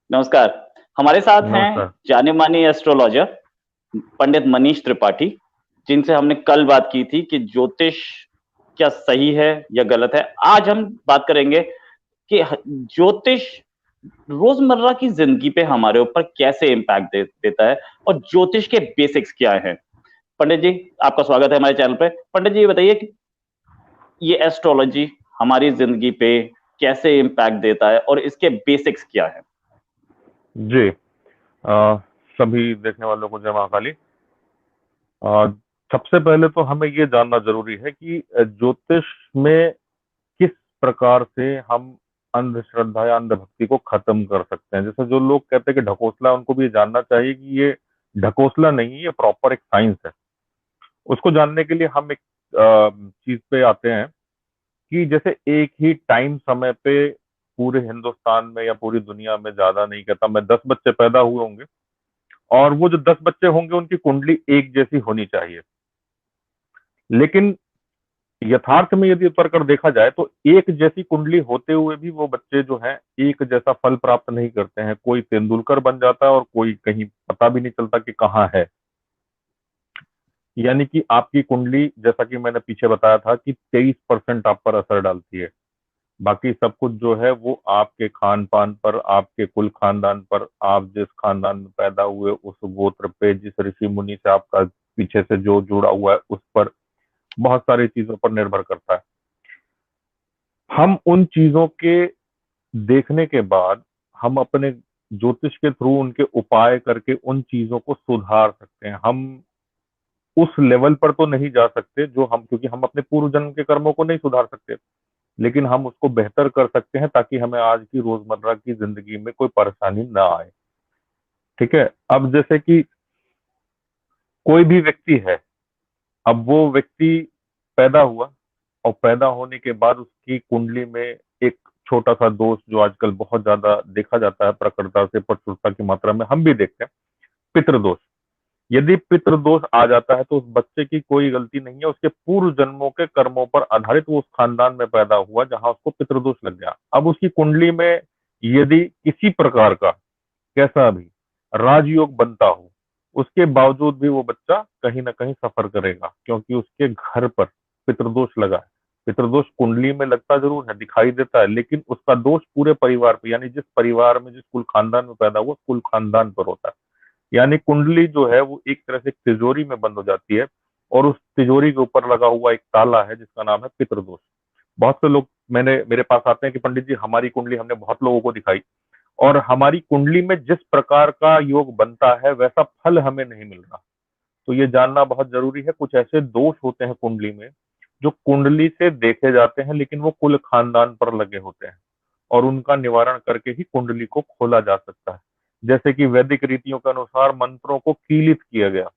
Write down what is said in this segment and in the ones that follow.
नमस्कार। हमारे साथ हैं नमस्कार। जाने माने एस्ट्रोलॉजर पंडित मनीष त्रिपाठी, जिनसे हमने कल बात की थी कि ज्योतिष क्या सही है या गलत है। आज हम बात करेंगे कि ज्योतिष रोजमर्रा की जिंदगी पे हमारे ऊपर कैसे इम्पैक्ट देता है और ज्योतिष के बेसिक्स क्या हैं। पंडित जी, आपका स्वागत है हमारे चैनल पे। पंडित जी, ये बताइए कि ये एस्ट्रोलॉजी हमारी जिंदगी पे कैसे इम्पैक्ट देता है और इसके बेसिक्स क्या है। जी। सभी देखने वालों को जय महाकाली। अ, सबसे पहले तो हमें ये जानना जरूरी है कि ज्योतिष में किस प्रकार से हम अंधश्रद्धा या अंधभक्ति को खत्म कर सकते हैं। जैसे जो लोग कहते हैं कि ढकोसला, उनको भी ये जानना चाहिए कि ये ढकोसला नहीं है, ये प्रॉपर एक साइंस है। उसको जानने के लिए हम एक चीज पे आते हैं कि जैसे एक ही टाइम समय पे पूरे हिंदुस्तान में या पूरी दुनिया में, ज्यादा नहीं कहता मैं, 10 बच्चे पैदा हुए होंगे, और वो जो 10 बच्चे होंगे उनकी कुंडली एक जैसी होनी चाहिए। लेकिन यथार्थ में यदि उतर कर देखा जाए तो एक जैसी कुंडली होते हुए भी वो बच्चे जो हैं एक जैसा फल प्राप्त नहीं करते हैं। कोई तेंदुलकर बन जाता है और कोई कहीं पता भी नहीं चलता कि कहाँ है। यानी कि आपकी कुंडली, जैसा कि मैंने पीछे बताया था, कि 23% आप पर असर डालती है। बाकी सब कुछ जो है वो आपके खान पान पर, आपके कुल खानदान पर, आप जिस खानदान में पैदा हुए उस गोत्र पे, जिस ऋषि मुनि से आपका पीछे से जो जुड़ा हुआ है उस पर, बहुत सारी चीजों पर निर्भर करता है। हम उन चीजों के देखने के बाद हम अपने ज्योतिष के थ्रू उनके उपाय करके उन चीजों को सुधार सकते हैं। हम उस लेवल पर तो नहीं जा सकते जो हम, क्योंकि हम अपने पूर्व जन्म के कर्मों को नहीं सुधार सकते, लेकिन हम उसको बेहतर कर सकते हैं ताकि हमें आज की रोजमर्रा की जिंदगी में कोई परेशानी ना आए। ठीक है। अब जैसे कि कोई भी व्यक्ति है, अब वो व्यक्ति पैदा हुआ, और पैदा होने के बाद उसकी कुंडली में एक छोटा सा दोष जो आजकल बहुत ज्यादा देखा जाता है, प्रखरता से, प्रचुरता की मात्रा में हम भी देखते हैं, पितृदोष। यदि पितृदोष आ जाता है तो उस बच्चे की कोई गलती नहीं है, उसके पूर्व जन्मों के कर्मों पर आधारित वो उस खानदान में पैदा हुआ जहां उसको पितृदोष लग गया। अब उसकी कुंडली में यदि किसी प्रकार का, कैसा भी राजयोग बनता हो, उसके बावजूद भी वो बच्चा कहीं ना कहीं सफर करेगा, क्योंकि उसके घर पर पितृदोष लगा है। पितृदोष कुंडली में लगता जरूर है, दिखाई देता है, लेकिन उसका दोष पूरे परिवार पर, यानी जिस परिवार में, जिस कुल खानदान में पैदा हुआ, कुल खानदान पर होता है। यानी कुंडली जो है वो एक तरह से तिजोरी में बंद हो जाती है, और उस तिजोरी के ऊपर लगा हुआ एक ताला है जिसका नाम है पितृदोष। बहुत से लोग मेरे पास आते हैं कि पंडित जी, हमारी कुंडली हमने बहुत लोगों को दिखाई, और हमारी कुंडली में जिस प्रकार का योग बनता है वैसा फल हमें नहीं मिल रहा। तो ये जानना बहुत जरूरी है। कुछ ऐसे दोष होते हैं कुंडली में जो कुंडली से देखे जाते हैं, लेकिन वो कुल खानदान पर लगे होते हैं, और उनका निवारण करके ही कुंडली को खोला जा सकता है। जैसे कि वैदिक रीतियों के अनुसार मंत्रों को कीलित किया गया।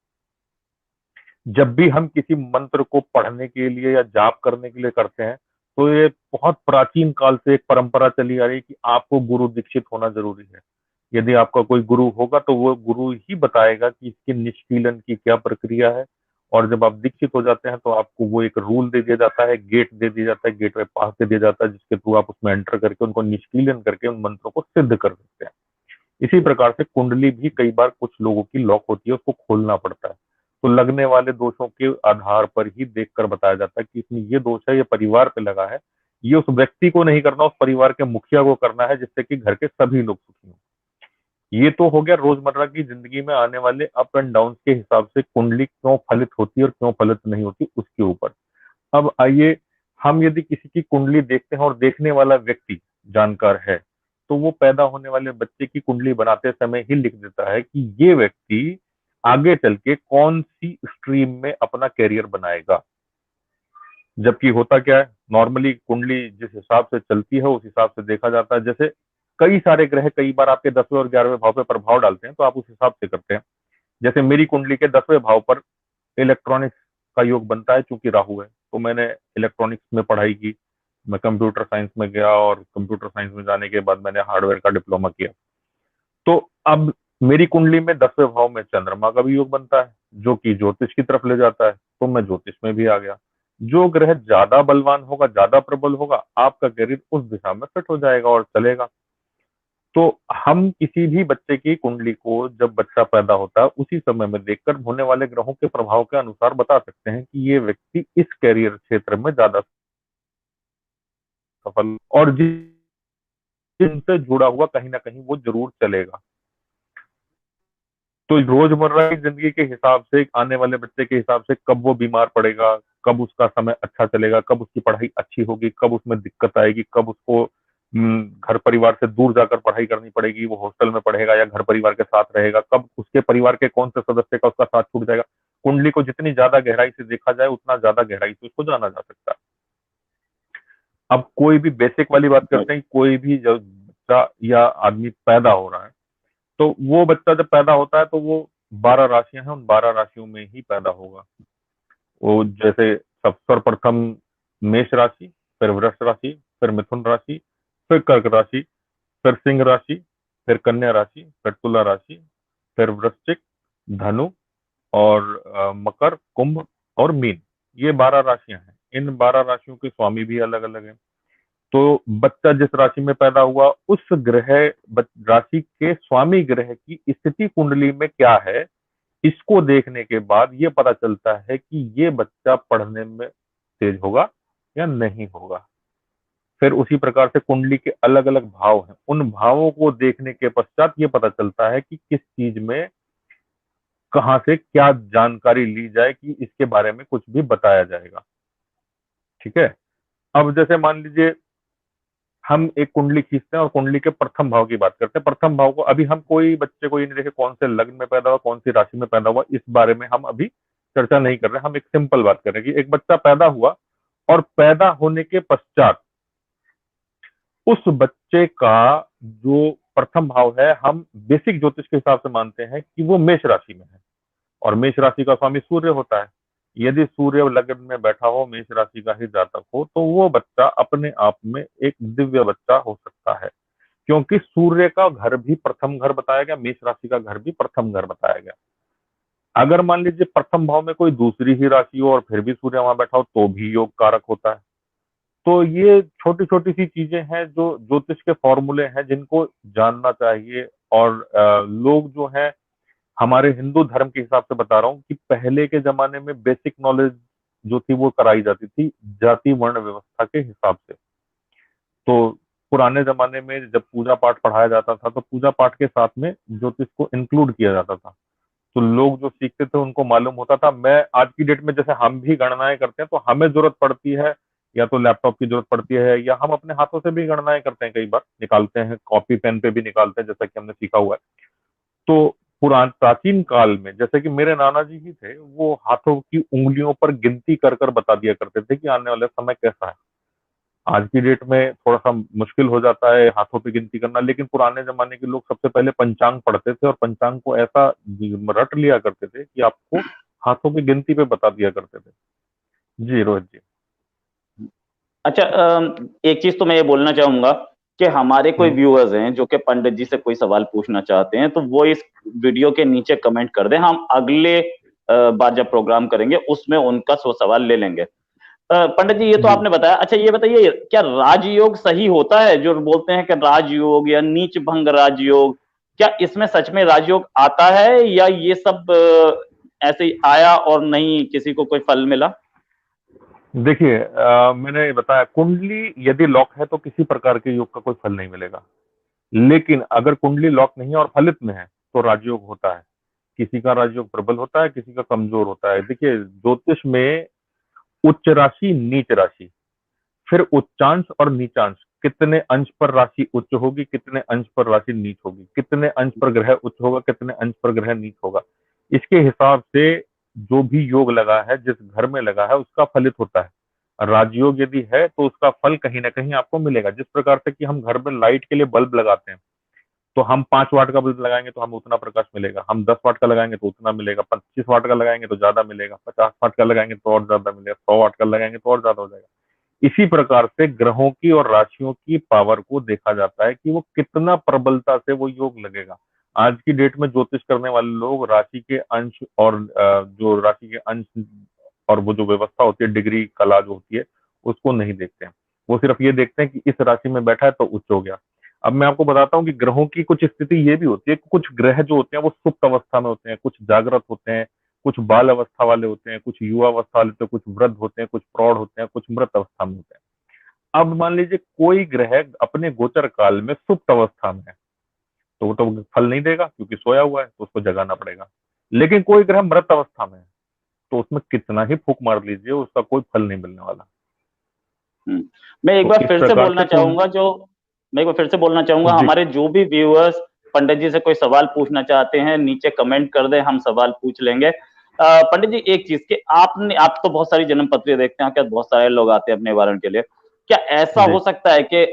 जब भी हम किसी मंत्र को पढ़ने के लिए या जाप करने के लिए करते हैं, तो ये बहुत प्राचीन काल से एक परंपरा चली आ रही है कि आपको गुरु दीक्षित होना जरूरी है। यदि आपका कोई गुरु होगा तो वो गुरु ही बताएगा कि इसके निष्कीलन की क्या प्रक्रिया है। और जब आप दीक्षित हो जाते हैं तो आपको वो एक रूल दे दिया जाता है, गेट दे दिया जाता है, गेट में पास दे दिया जाता है, जिसके थ्रू आप उसमें एंटर करके उनको निष्कीलन करके उन मंत्रों को सिद्ध कर सकते हैं। इसी प्रकार से कुंडली भी कई बार कुछ लोगों की लॉक होती है, उसको खोलना पड़ता है। तो लगने वाले दोषों के आधार पर ही देखकर बताया जाता है कि इसमें ये दोष है, ये परिवार पे लगा है। ये उस व्यक्ति को नहीं करना, उस परिवार के मुखिया को करना है, जिससे कि घर के सभी लोग सुखी हों। ये तो हो गया रोजमर्रा की जिंदगी में आने वाले अप एंड डाउन के हिसाब से कुंडली क्यों फलित होती है और क्यों फलित नहीं होती, उसके ऊपर। अब आइए, हम यदि किसी की कुंडली देखते हैं और देखने वाला व्यक्ति जानकार है, तो वो पैदा होने वाले बच्चे की कुंडली बनाते समय ही लिख देता है कि ये व्यक्ति आगे चल के कौन सी स्ट्रीम में अपना कैरियर बनाएगा। जबकि होता क्या है, नॉर्मली कुंडली जिस हिसाब से चलती है उस हिसाब से देखा जाता है। जैसे कई सारे ग्रह कई बार आपके 10वें और 11वें भाव पे प्रभाव डालते हैं, तो आप उस हिसाब से करते हैं। जैसे मेरी कुंडली के 10वें भाव पर इलेक्ट्रॉनिक्स का योग बनता है, चूंकि राहु है, तो मैंने इलेक्ट्रॉनिक्स में पढ़ाई की। मैं कंप्यूटर साइंस में गया, और कंप्यूटर साइंस में जाने के बाद मैंने हार्डवेयर का डिप्लोमा किया। तो अब मेरी कुंडली में 10वें भाव में चंद्रमा का भी योग बनता है, जो कि ज्योतिष की तरफ ले जाता है, तो मैं ज्योतिष में भी आ गया। जो ग्रह ज्यादा बलवान होगा, ज्यादा प्रबल होगा, आपका करियर उस दिशा में फिट हो जाएगा और चलेगा। तो हम किसी भी बच्चे की कुंडली को जब बच्चा पैदा होता है उसी समय में देखकर होने वाले ग्रहों के प्रभाव के अनुसार बता सकते हैं कि ये व्यक्ति इस कैरियर क्षेत्र में ज्यादा सफल और जिनसे जुड़ा हुआ कहीं ना कहीं वो जरूर चलेगा। तो रोजमर्रा की जिंदगी के हिसाब से आने वाले बच्चे के हिसाब से कब वो बीमार पड़ेगा, कब उसका समय अच्छा चलेगा, कब उसकी पढ़ाई अच्छी होगी, कब उसमें दिक्कत आएगी, कब उसको घर परिवार से दूर जाकर पढ़ाई करनी पड़ेगी, वो हॉस्टल में पढ़ेगा या घर परिवार के साथ रहेगा, कब उसके परिवार के कौन से सदस्य का उसका साथ छूट जाएगा। कुंडली को जितनी ज्यादा गहराई से देखा जाए उतना ज्यादा गहराई से उसको जाना जा सकता है। अब कोई भी बेसिक वाली बात करते हैं, कोई भी जब बच्चा या आदमी पैदा हो रहा है तो वो बच्चा जब पैदा होता है तो वो 12 राशियां हैं, उन 12 राशियों में ही पैदा होगा। वो जैसे सब सर्वप्रथम मेष राशि, फिर वृष राशि, फिर मिथुन राशि, फिर कर्क राशि, फिर सिंह राशि, फिर कन्या राशि, फिर तुला राशि, फिर वृश्चिक, धनु और मकर, कुंभ और मीन। ये 12 राशियां हैं। इन 12 राशियों के स्वामी भी अलग अलग हैं। तो बच्चा जिस राशि में पैदा हुआ उस ग्रह राशि के स्वामी ग्रह की स्थिति कुंडली में क्या है, इसको देखने के बाद ये पता चलता है कि ये बच्चा पढ़ने में तेज होगा या नहीं होगा। फिर उसी प्रकार से कुंडली के अलग अलग भाव हैं, उन भावों को देखने के पश्चात ये पता चलता है कि किस चीज में कहाँ से क्या जानकारी ली जाए कि इसके बारे में कुछ भी बताया जाएगा। ठीक है। अब जैसे मान लीजिए हम एक कुंडली खींचते हैं और कुंडली के प्रथम भाव की बात करते हैं। प्रथम भाव को अभी हम कोई बच्चे को ये नहीं देखे कौन से लग्न में पैदा हुआ, कौन सी राशि में पैदा हुआ, इस बारे में हम अभी चर्चा नहीं कर रहे। हम एक सिंपल बात कर रहे हैं कि एक बच्चा पैदा हुआ और पैदा होने के पश्चात उस बच्चे का जो प्रथम भाव है, हम बेसिक ज्योतिष के हिसाब से मानते हैं कि वो मेष राशि में है और मेष राशि का स्वामी सूर्य होता है। यदि सूर्य लग्न में बैठा हो, मेष राशि का ही जातक हो, तो वो बच्चा अपने आप में एक दिव्य बच्चा हो सकता है, क्योंकि सूर्य का घर भी प्रथम घर बताया गया, मेष राशि का घर भी प्रथम घर बताया गया। अगर मान लीजिए प्रथम भाव में कोई दूसरी ही राशि हो और फिर भी सूर्य वहां बैठा हो तो भी योग कारक होता है। तो ये छोटी छोटी सी चीजें हैं जो ज्योतिष के फॉर्मूले हैं जिनको जानना चाहिए। और लोग जो है हमारे हिंदू धर्म के हिसाब से बता रहा हूँ कि पहले के जमाने में बेसिक नॉलेज जो थी वो कराई जाती थी जाति वर्ण व्यवस्था के हिसाब से। तो पुराने जमाने में जब पूजा पाठ पढ़ाया जाता था तो पूजा पाठ के साथ में ज्योतिष को इंक्लूड किया जाता था। तो लोग जो सीखते थे उनको मालूम होता था। मैं आज की डेट में जैसे हम भी गणनाएं करते हैं तो हमें जरूरत पड़ती है या तो लैपटॉप की जरूरत पड़ती है या हम अपने हाथों से भी गणनाएं करते हैं, कई बार निकालते हैं, कॉपी पेन पे भी निकालते हैं जैसा कि हमने सीखा हुआ है। तो प्राचीन काल में जैसे कि मेरे नाना जी ही थे, वो हाथों की उंगलियों पर गिनती कर कर बता दिया करते थे कि आने वाला समय कैसा है। आज की डेट में थोड़ा सा मुश्किल हो जाता है हाथों पे गिनती करना, लेकिन पुराने जमाने के लोग सबसे पहले पंचांग पढ़ते थे और पंचांग को ऐसा रट लिया करते थे कि आपको हाथों की गिनती पे बता दिया करते थे। जी रोहित जी। अच्छा, एक चीज तो मैं ये बोलना चाहूंगा कि हमारे कोई हम्म। व्यूअर्स हैं जो कि पंडित जी से कोई सवाल पूछना चाहते हैं, तो वो इस वीडियो के नीचे कमेंट कर दें। हम अगले बार जब प्रोग्राम करेंगे उसमें उनका सो सवाल ले लेंगे। पंडित जी, ये तो जी आपने बताया। अच्छा, ये बताइए, क्या राजयोग सही होता है? जो बोलते हैं कि राजयोग या नीच भंग राजयोग, क्या इसमें सच में राजयोग आता है या ये सब ऐसे ही आया और नहीं किसी को कोई फल मिला? देखिए, मैंने बताया कुंडली यदि लॉक है तो किसी प्रकार के योग का कोई फल नहीं मिलेगा। लेकिन अगर कुंडली लॉक नहीं है और फलित में है तो राजयोग होता है। किसी का राजयोग प्रबल होता है, किसी का कमजोर होता है। देखिए ज्योतिष में उच्च राशि, नीच राशि, फिर उच्चांश और नीचांश, कितने अंश पर राशि उच्च होगी, कितने अंश पर राशि नीच होगी, कितने अंश पर ग्रह उच्च होगा, कितने अंश पर ग्रह नीच होगा, इसके हिसाब से जो भी योग लगा है, जिस घर में लगा है उसका फलित होता है। राजयोग यदि है तो उसका फल कहीं ना कहीं आपको मिलेगा। जिस प्रकार से कि हम घर में लाइट के लिए बल्ब लगाते हैं, तो हम 5 वाट का बल्ब लगाएंगे तो हमें उतना प्रकाश मिलेगा, हम 10 वाट का लगाएंगे तो उतना मिलेगा, 25 वाट का लगाएंगे तो ज्यादा मिलेगा, 50 वाट का लगाएंगे तो और ज्यादा मिलेगा, 100 वाट का लगाएंगे तो और ज्यादा हो जाएगा। इसी प्रकार से ग्रहों की और राशियों की पावर को देखा जाता है कि वो कितना प्रबलता से वो योग लगेगा। आज की डेट में ज्योतिष करने वाले लोग राशि के अंश और जो राशि के अंश और वो जो व्यवस्था होती है, डिग्री कला जो होती है, उसको नहीं देखते हैं। वो सिर्फ ये देखते हैं कि इस राशि में बैठा है तो उच्च हो गया, अब मैं आपको बताता हूँ कि ग्रहों की कुछ स्थिति ये भी होती है कि कुछ ग्रह जो होते हैं वो सुप्त अवस्था में होते हैं, कुछ जागृत होते हैं, कुछ बाल अवस्था वाले होते हैं, कुछ युवा अवस्था वाले होते हैं, कुछ वृद्ध होते हैं, कुछ प्रौढ़ होते हैं, कुछ मृत अवस्था में होते हैं। अब मान लीजिए कोई ग्रह अपने गोचर काल में सुप्त अवस्था में है, तो वो तो फल नहीं देगा क्योंकि सोया हुआ है, तो उसको जगाना पड़ेगा। लेकिन कोई ग्रह मृत अवस्था में है, तो उसमें कितना ही फूक मार लीजिए उसका कोई फल नहीं मिलने वाला। हम्म। मैं एक तो बार इस फिर से प्रकार बोलना से चाहूंगा जो मैं एक बार फिर से बोलना चाहूंगा, जी हमारे जो भी व्यूअर्स पंडित जी से कोई सवाल पूछना चाहते हैं नीचे कमेंट कर दें, हम सवाल पूछ लेंगे। पंडित जी एक चीज के आप तो बहुत सारी जन्म पत्रियां देखते हैं, क्या बहुत सारे लोग आते हैं अपने निवारण के लिए, क्या ऐसा जी हो सकता है कि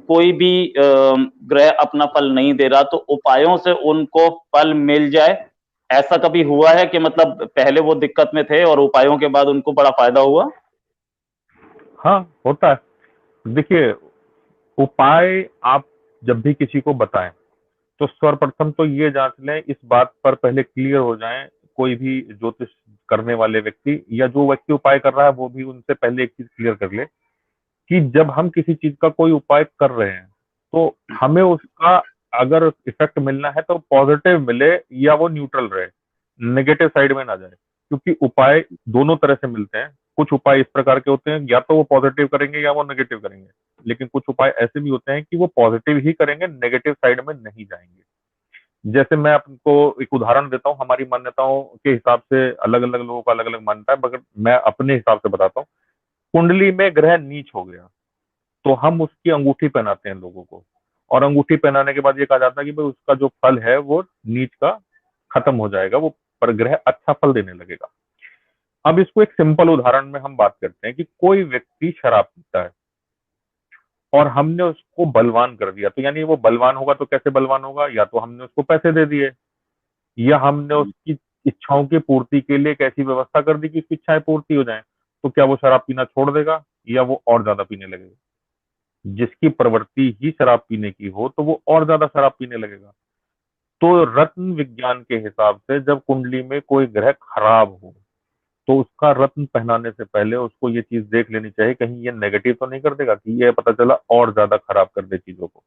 कोई भी ग्रह अपना फल नहीं दे रहा तो उपायों से उनको फल मिल जाए? ऐसा कभी हुआ है कि मतलब पहले वो दिक्कत में थे और उपायों के बाद उनको बड़ा फायदा हुआ? हाँ, होता है। देखिए, उपाय आप जब भी किसी को बताएं तो सर्वप्रथम तो ये जांच लें, इस बात पर पहले क्लियर हो जाएं, कोई भी ज्योतिष करने वाले व्यक्ति या जो व्यक्ति उपाय कर रहा है वो भी उनसे पहले एक चीज क्लियर कर ले कि जब हम किसी चीज का कोई उपाय कर रहे हैं तो हमें उसका अगर इफेक्ट मिलना है तो पॉजिटिव मिले या वो न्यूट्रल रहे, नेगेटिव साइड में ना जाए। क्योंकि उपाय दोनों तरह से मिलते हैं। कुछ उपाय इस प्रकार के होते हैं या तो वो पॉजिटिव करेंगे या वो नेगेटिव करेंगे, लेकिन कुछ उपाय ऐसे भी होते हैं कि वो पॉजिटिव ही करेंगे, नेगेटिव साइड में नहीं जाएंगे। जैसे मैं आपको एक उदाहरण देता हूँ, हमारी मान्यताओं के हिसाब से अलग अलग लोगों का अलग अलग मान्यता है, मगर मैं अपने हिसाब से बताता हूँ। कुंडली में ग्रह नीच हो गया तो हम उसकी अंगूठी पहनाते हैं लोगों को, और अंगूठी पहनाने के बाद ये कहा जाता है कि भाई उसका जो फल है वो नीच का खत्म हो जाएगा, वो पर ग्रह अच्छा फल देने लगेगा। अब इसको एक सिंपल उदाहरण में हम बात करते हैं कि कोई व्यक्ति शराब पीता है और हमने उसको बलवान कर दिया, तो यानी वो बलवान होगा तो कैसे बलवान होगा? या तो हमने उसको पैसे दे दिए, या हमने उसकी इच्छाओं की पूर्ति के लिए एक ऐसी व्यवस्था कर दी कि उसकी इच्छाएं पूर्ति हो जाएं। तो क्या वो शराब पीना छोड़ देगा या वो और ज्यादा पीने लगेगा? जिसकी प्रवृत्ति ही शराब पीने की हो तो वो और ज्यादा शराब पीने लगेगा। तो रत्न विज्ञान के हिसाब से जब कुंडली में कोई ग्रह खराब हो तो उसका रत्न पहनाने से पहले उसको ये चीज देख लेनी चाहिए कहीं ये नेगेटिव तो नहीं कर देगा, कि ये पता चला और ज्यादा खराब कर दे चीजों को।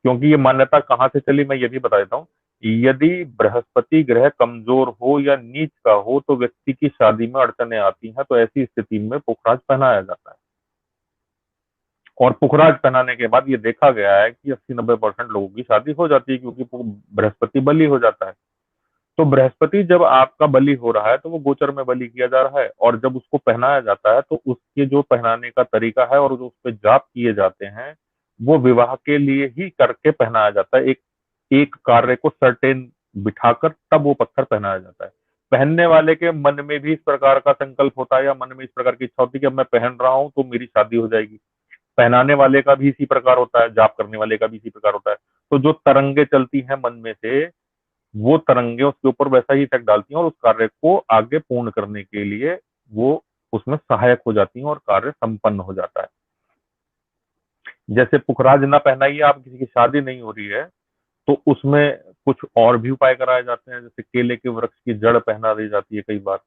क्योंकि ये मान्यता कहाँ से चली मैं ये भी बता देता हूँ। यदि बृहस्पति ग्रह कमजोर हो या नीच का हो तो व्यक्ति की शादी में अड़चने आती हैं, तो ऐसी स्थिति में पुखराज पहनाया जाता है। और पुखराज पहनाने के बाद ये देखा गया है कि 80-90% लोगों की शादी हो जाती है, क्योंकि बृहस्पति बलि हो जाता है। तो बृहस्पति जब आपका बलि हो रहा है तो वो गोचर में बलि किया जा रहा है, और जब उसको पहनाया जाता है तो उसके जो पहनाने का तरीका है और जो उस पर जाप किए जाते हैं वो विवाह के लिए ही करके पहनाया जाता है। एक एक कार्य को सर्टेन बिठाकर तब वो पत्थर पहनाया जाता है। पहनने वाले के मन में भी इस प्रकार का संकल्प होता है या मन में इस प्रकार की इच्छा होती है कि अब मैं पहन रहा हूं तो मेरी शादी हो जाएगी। पहनाने वाले का भी इसी प्रकार होता है, जाप करने वाले का भी इसी प्रकार होता है। तो जो तरंगे चलती हैं मन में से वो तरंगे उसके ऊपर वैसा ही इफेक्ट डालती हैं और उस कार्य को आगे पूर्ण करने के लिए वो उसमें सहायक हो जाती हैं और कार्य संपन्न हो जाता है। जैसे पुखराज ना पहनाइए, आप किसी की शादी नहीं हो रही है तो उसमें कुछ और भी उपाय कराए जाते हैं। जैसे केले के वृक्ष की जड़ पहना दी जाती है कई बार,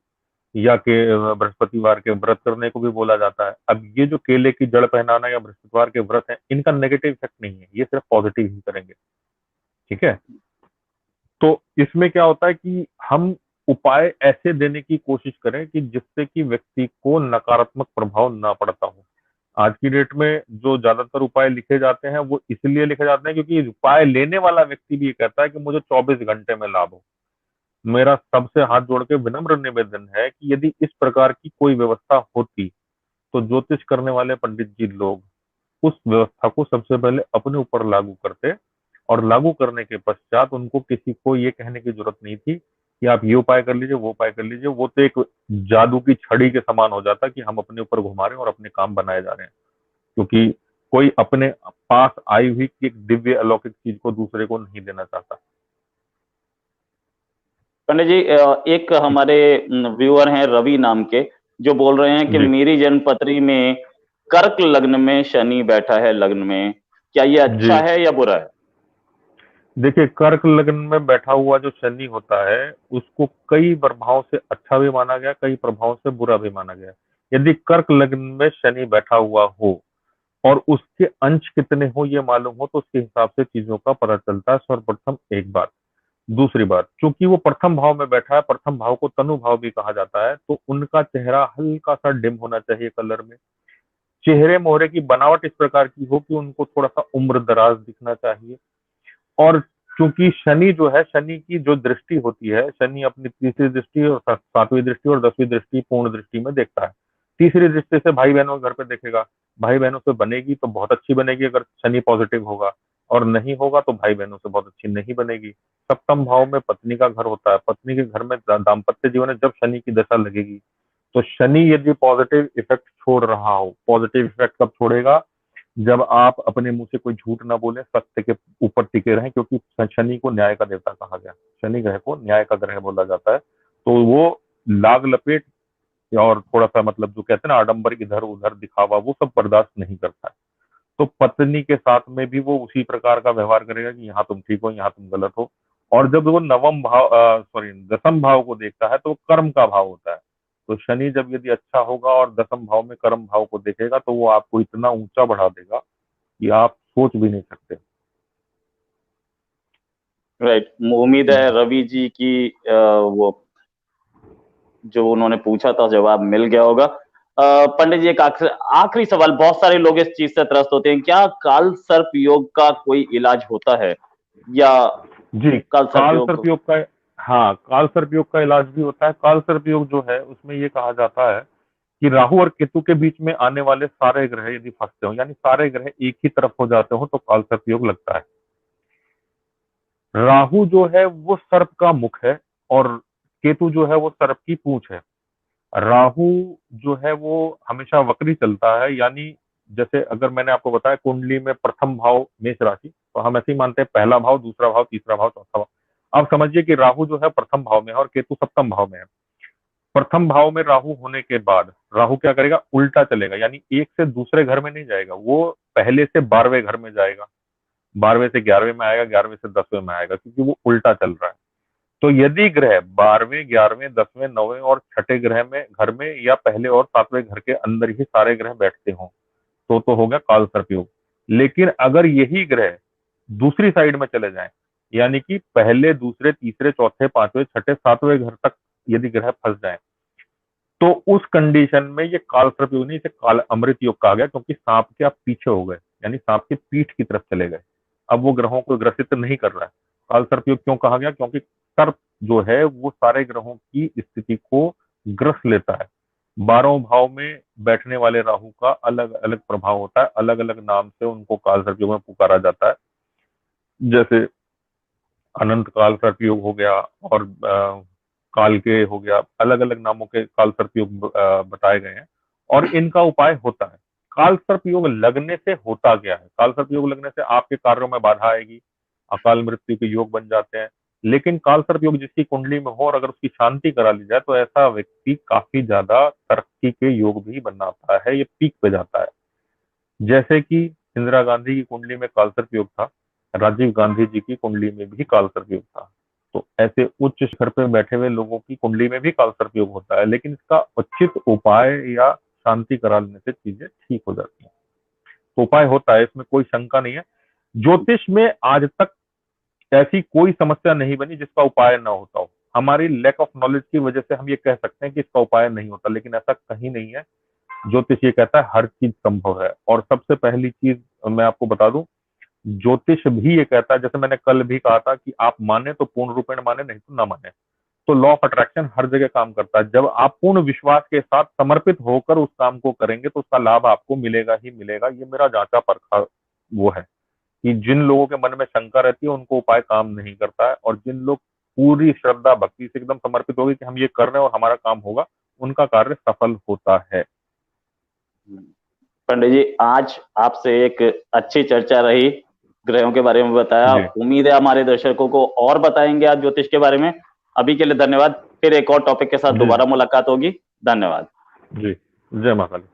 या के बृहस्पतिवार के व्रत करने को भी बोला जाता है। अब ये जो केले की जड़ पहनाना या बृहस्पतिवार के व्रत है इनका नेगेटिव इफेक्ट नहीं है, ये सिर्फ पॉजिटिव ही करेंगे। ठीक है। तो इसमें क्या होता है कि हम उपाय ऐसे देने की कोशिश करें कि जिससे कि व्यक्ति को नकारात्मक प्रभाव ना पड़ता हो। आज की डेट में जो ज्यादातर उपाय लिखे जाते हैं वो इसलिए लिखे जाते हैं क्योंकि उपाय लेने वाला व्यक्ति भी ये कहता है कि मुझे 24 घंटे में लाभ हो। मेरा सबसे हाथ जोड़ के विनम्र निवेदन है कि यदि इस प्रकार की कोई व्यवस्था होती तो ज्योतिष करने वाले पंडित जी लोग उस व्यवस्था को सबसे पहले अपने ऊपर लागू करते, और लागू करने के पश्चात उनको किसी को ये कहने की जरूरत नहीं थी कि आप ये उपाय कर लीजिए वो उपाय कर लीजिए। वो तो एक जादू की छड़ी के समान हो जाता कि हम अपने ऊपर घुमा रहे हैं और अपने काम बनाए जा रहे हैं, क्योंकि कोई अपने पास आई हुई एक दिव्य अलौकिक चीज को दूसरे को नहीं देना चाहता। पंडित जी एक हमारे व्यूअर हैं रवि नाम के, जो बोल रहे हैं कि जी मेरी जन्म पत्री में कर्क लग्न में शनि बैठा है लग्न में, क्या ये जी। अच्छा है या बुरा है? देखिए, कर्क लग्न में बैठा हुआ जो शनि होता है उसको कई प्रभावों से अच्छा भी माना गया, कई प्रभावों से बुरा भी माना गया। यदि कर्क लग्न में शनि बैठा हुआ हो और उसके अंश कितने हो ये मालूम हो, तो उसके हिसाब से चीजों का पता चलता है। सर्वप्रथम एक बात। दूसरी बात, चूंकि वो प्रथम भाव में बैठा है, प्रथम भाव को तनु भाव भी कहा जाता है, तो उनका चेहरा हल्का सा डिम होना चाहिए कलर में। चेहरे मोहरे की बनावट इस प्रकार की हो कि उनको थोड़ा सा उम्र दराज दिखना चाहिए। और चूंकि शनि जो है, शनि की जो दृष्टि होती है, शनि अपनी तीसरी दृष्टि और सातवीं दृष्टि और 10वीं दृष्टि पूर्ण दृष्टि में देखता है। तीसरी दृष्टि से भाई बहनों के घर पे देखेगा, भाई बहनों से बनेगी तो बहुत अच्छी बनेगी अगर शनि पॉजिटिव होगा, और नहीं होगा तो भाई बहनों से बहुत अच्छी नहीं बनेगी। सप्तम भाव में पत्नी का घर होता है, पत्नी के घर में दाम्पत्य जीवन है जब शनि की दशा लगेगी। तो शनि यदि पॉजिटिव इफेक्ट छोड़ रहा हो, पॉजिटिव इफेक्ट कब छोड़ेगा, जब आप अपने मुंह से कोई झूठ ना बोले, सत्य के ऊपर टिके रहें, क्योंकि शनि को न्याय का देवता कहा गया, शनि ग्रह को न्याय का ग्रह बोला जाता है। तो वो लाग लपेट और थोड़ा सा मतलब जो कहते हैं ना आडंबर, इधर उधर दिखावा, वो सब बर्दाश्त नहीं करता है। तो पत्नी के साथ में भी वो उसी प्रकार का व्यवहार करेगा कि यहाँ तुम ठीक हो, यहाँ तुम गलत हो। और जब वो नवम भाव सॉरी दसम भाव को देखता है तो वो कर्म का भाव होता है। तो शनि जब यदि अच्छा होगा और दसम भाव में कर्म भाव को देखेगा तो वो आपको इतना ऊंचा बढ़ा देगा कि आप सोच भी नहीं सकते। राइट। उम्मीद है रवि जी की वो जो उन्होंने पूछा था जवाब मिल गया होगा। पंडित जी, एक आखिरी सवाल, बहुत सारे लोग इस चीज से त्रस्त होते हैं, क्या काल सर्प योग का कोई इलाज होता है, या जी, काल सर्प काल योग? सर्पयोग का, हाँ, काल सर्पयोग का इलाज भी होता है। काल सर्पयोग जो है उसमें ये कहा जाता है कि राहु और केतु के बीच में आने वाले सारे ग्रह यदि फंसते हो, यानी सारे ग्रह एक ही तरफ हो जाते हो, तो काल सर्पयोग लगता है। राहु जो है वो सर्प का मुख है और केतु जो है वो सर्प की पूंछ है। राहु जो है वो हमेशा वक्री चलता है, यानी जैसे अगर मैंने आपको बताया कुंडली में प्रथम भाव मेष राशि, तो हम ऐसे ही मानते हैं पहला भाव, दूसरा भाव, तीसरा भाव, चौथा भाव। आप समझिए कि राहु जो है प्रथम भाव में है और केतु सप्तम भाव में है। प्रथम भाव में राहु होने के बाद राहु क्या करेगा, उल्टा चलेगा, यानी एक से दूसरे घर में नहीं जाएगा, वो पहले से 12वें घर में जाएगा, 12वें से 11वें में आएगा, 11वें से 10वें में आएगा, क्योंकि वो उल्टा चल रहा है। तो यदि ग्रह 12वें, 11वें, 10वें, 9वें और छठे ग्रह में घर में या पहले और 7वें घर के अंदर ही सारे ग्रह बैठते हों तो हो गया काल सर्पयोग। लेकिन अगर यही ग्रह दूसरी साइड में चले जाएं, यानी कि पहले, दूसरे, तीसरे, चौथे, पांचवें, छठे, सातवें घर तक यदि ग्रह फंस जाए, तो उस कंडीशन में ये काल सर्पयोग नहीं, इसे काल अमृत योग कहा गया, क्योंकि सांप के आप पीछे हो गए, यानी सांप की पीठ की तरफ चले गए। अब वो ग्रहों को ग्रसित नहीं कर रहा है। काल सर्पयोग क्यों कहा गया, क्योंकि सर्प जो है वो सारे ग्रहों की स्थिति को ग्रस लेता है। 12 भाव में बैठने वाले राहु का अलग अलग प्रभाव होता है, अलग अलग नाम से उनको काल सर्पयोग में पुकारा जाता है। जैसे अनंत काल सर्पयोग हो गया और काल के हो गया, अलग अलग नामों के काल सर्पयोग बताए गए हैं और इनका उपाय होता है। काल सर्पयोग लगने से होता क्या है, काल सर्पयोग लगने से आपके कार्यों में बाधा आएगी, अकाल मृत्यु के योग बन जाते हैं। लेकिन काल सर्पयोग जिसकी कुंडली में हो और अगर उसकी शांति करा ली जाए तो ऐसा व्यक्ति काफी ज्यादा तरक्की के योग भी बनाता है, ये पीक पे जाता है। जैसे कि इंदिरा गांधी की कुंडली में काल सर्पयोग था, राजीव गांधी जी की कुंडली में भी काल सर्पयोग था। तो ऐसे उच्च शिखर पे बैठे हुए लोगों की कुंडली में भी काल सर्पयोग होता है, लेकिन इसका उचित उपाय या शांति करा लेने से चीजें ठीक हो जाती हैं। तो उपाय होता है, इसमें कोई शंका नहीं है। ज्योतिष में आज तक ऐसी कोई समस्या नहीं बनी जिसका उपाय ना होता हो। हमारी लैक ऑफ नॉलेज की वजह से हम ये कह सकते हैं कि इसका उपाय नहीं होता, लेकिन ऐसा कहीं नहीं है। ज्योतिष ये कहता है हर चीज संभव है। और सबसे पहली चीज मैं आपको बता दूं, ज्योतिष भी ये कहता है, जैसे मैंने कल भी कहा था कि आप माने तो पूर्ण रूपेण माने, नहीं तो ना माने। तो लॉ ऑफ अट्रैक्शन हर जगह काम करता है। जब आप पूर्ण विश्वास के साथ समर्पित होकर उस काम को करेंगे तो उसका लाभ आपको मिलेगा ही मिलेगा। ये मेरा जांचा परखा वो है कि जिन लोगों के मन में शंका रहती है उनको उपाय काम नहीं करता है, और जिन लोग पूरी श्रद्धा भक्ति से एकदम समर्पित हो गए कि हम ये कर रहे हैं और हमारा काम होगा, उनका कार्य सफल होता है। पंडित जी, आज आपसे एक अच्छी चर्चा रही, ग्रहों के बारे में बताया। जी उम्मीद है हमारे दर्शकों को और बताएंगे आज ज्योतिष के बारे में। अभी के लिए धन्यवाद, फिर एक और टॉपिक के साथ जी दोबारा मुलाकात होगी। धन्यवाद। जी, जय माता दी।